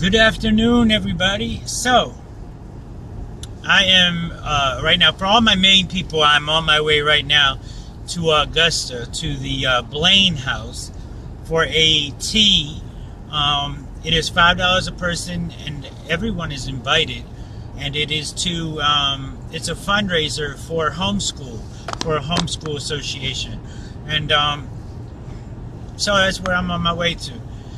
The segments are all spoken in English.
Good afternoon, everybody. So, I am right now, for all my Maine people, I'm on my way right now to Augusta, to the Blaine house for a tea. It is $5 a person, and everyone is invited. And it is to, it's a fundraiser for homeschool, for a homeschool association. And so that's where I'm on my way to.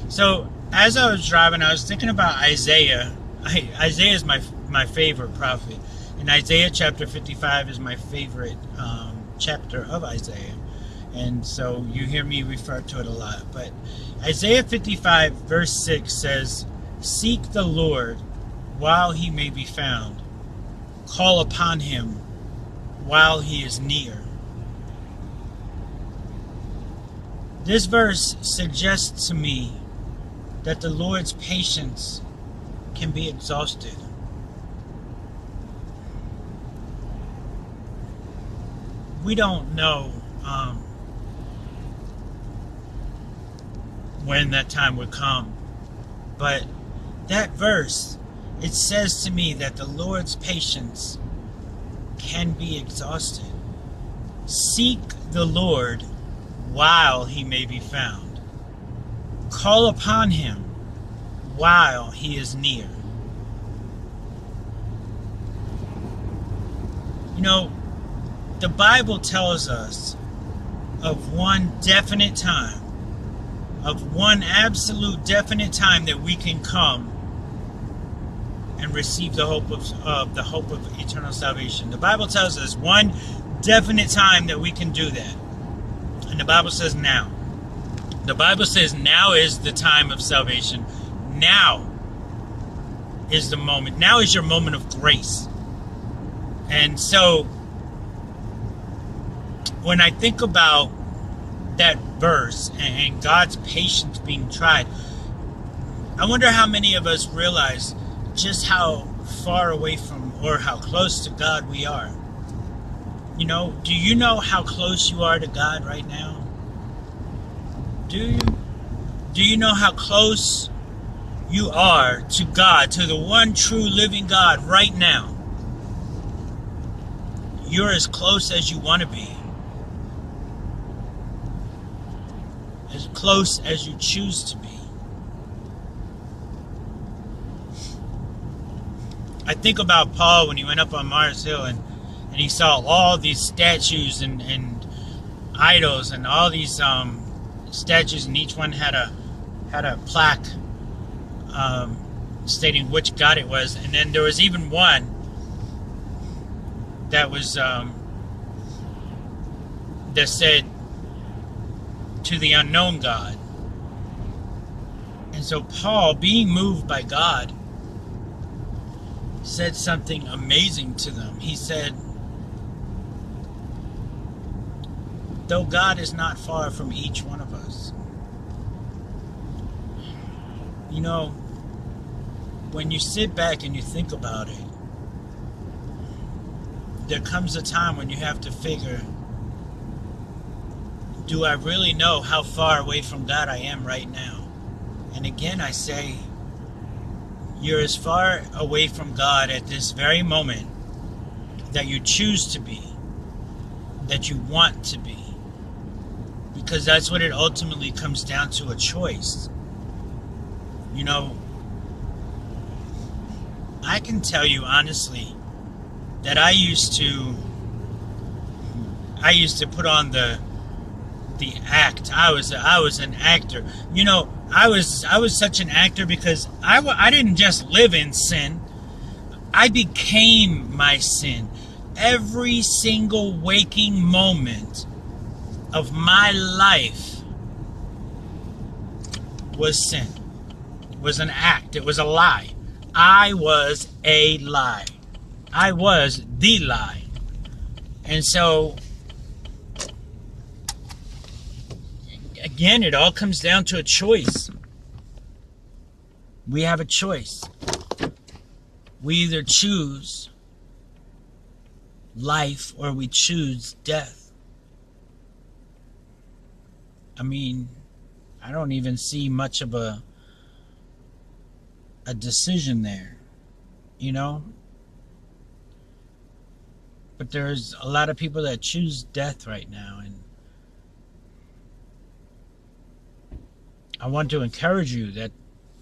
So, as I was driving, I was thinking about Isaiah. Isaiah is my favorite prophet, and Isaiah chapter 55 is my favorite chapter of Isaiah, and so you hear me refer to it a lot. But Isaiah 55 verse 6 says, "Seek the Lord while he may be found. Call upon him while he is near." This verse suggests to me that the Lord's patience can be exhausted. We don't know when that time would come, but that verse, it says to me that the Lord's patience can be exhausted. Seek the Lord while he may be found. Call upon him while he is near. You know, the Bible tells us of one definite time, of one absolute definite time that we can come and receive the hope of eternal salvation. The Bible tells us one definite time that we can do that. And the Bible says now. The Bible says now is the time of salvation. Now is the moment. Now is your moment of grace. And so, when I think about that verse and God's patience being tried, I wonder how many of us realize just how far away from, or how close to God we are. You know, do you know how close you are to God right now? Do you? Do you know how close you are to God, to the one true living God right now? You're as close as you want to be. As close as you choose to be. I think about Paul when he went up on Mars Hill and he saw all these statues and idols and all these statues, and each one had a plaque stating which god it was. And then there was even one that was that said, "To the unknown God." And so Paul, being moved by God, said something amazing to them. He said, "Though God is not far from each one of us." You know, when you sit back and you think about it, there comes a time when you have to figure, do I really know how far away from God I am right now? And again, I say, you're as far away from God at this very moment that you choose to be, that you want to be. Because that's what it ultimately comes down to, a choice. You know, I can tell you honestly that I used to put on the act. I was an actor. You know, I was such an actor because I didn't just live in sin. I became my sin. Every single waking moment of my life was sin. It was an act. It was a lie. I was a lie. I was the lie. And so, again, it all comes down to a choice. We have a choice. We either choose life or we choose death. I mean, I don't even see much of a a decision there, you know. But there's a lot of people that choose death right now, and I want to encourage you that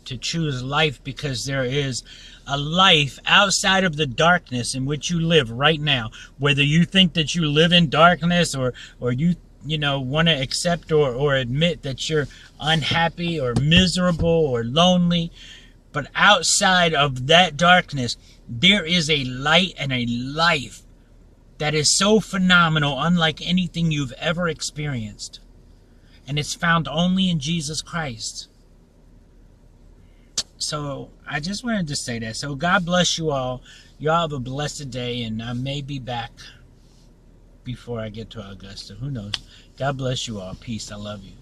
to choose life, because there is a life outside of the darkness in which you live right now. Whether you think that you live in darkness, or you know, want to accept or admit that you're unhappy or miserable or lonely, but outside of that darkness, there is a light and a life that is so phenomenal, unlike anything you've ever experienced. And it's found only in Jesus Christ. So I just wanted to say that. So God bless you all. Y'all have a blessed day, and I may be back before I get to Augusta. Who knows? God bless you all. Peace. I love you.